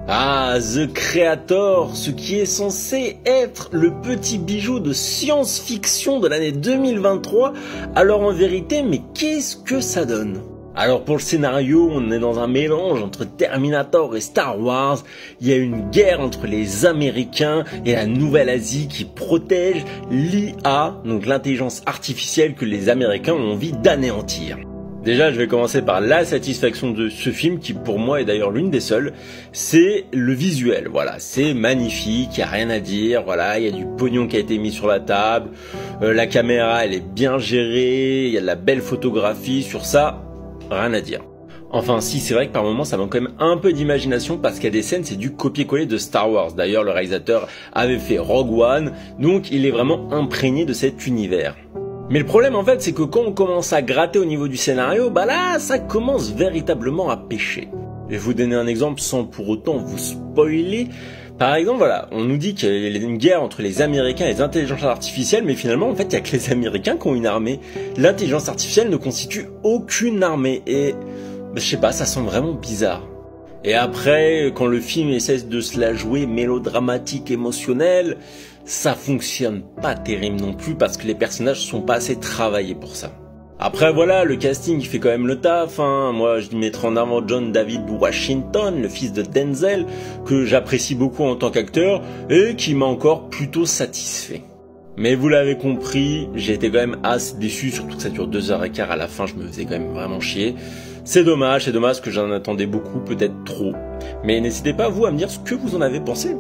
Ah, The Creator, ce qui est censé être le petit bijou de science-fiction de l'année 2023. Alors en vérité, mais qu'est-ce que ça donne ? Alors pour le scénario, on est dans un mélange entre Terminator et Star Wars. Il y a une guerre entre les Américains et la Nouvelle-Asie qui protège l'IA, donc l'intelligence artificielle que les Américains ont envie d'anéantir. Déjà, je vais commencer par la satisfaction de ce film, qui pour moi est d'ailleurs l'une des seules, c'est le visuel. Voilà, c'est magnifique, il n'y a rien à dire, voilà, il y a du pognon qui a été mis sur la table, la caméra elle est bien gérée, il y a de la belle photographie, sur ça, rien à dire. Enfin si, c'est vrai que par moments ça manque quand même un peu d'imagination parce qu'il y a des scènes, c'est du copier-coller de Star Wars. D'ailleurs, le réalisateur avait fait Rogue One, donc il est vraiment imprégné de cet univers. Mais le problème en fait, c'est que quand on commence à gratter au niveau du scénario, bah là, ça commence véritablement à pêcher. Je vais vous donner un exemple sans pour autant vous spoiler. Par exemple, voilà, on nous dit qu'il y a une guerre entre les Américains et les intelligences artificielles, mais finalement, en fait, il y a que les Américains qui ont une armée. L'intelligence artificielle ne constitue aucune armée, et je sais pas, ça semble vraiment bizarre. Et après, quand le film essaie de se la jouer mélodramatique, émotionnelle, ça fonctionne pas terrible non plus parce que les personnages sont pas assez travaillés pour ça. Après voilà, le casting fait quand même le taf, hein. Moi je mettrai en avant John David Washington, le fils de Denzel, que j'apprécie beaucoup en tant qu'acteur et qui m'a encore plutôt satisfait. Mais vous l'avez compris, j'ai été quand même assez déçu, surtout que ça dure 2h15 à la fin, je me faisais quand même vraiment chier. C'est dommage que j'en attendais beaucoup, peut-être trop. Mais n'hésitez pas vous à me dire ce que vous en avez pensé.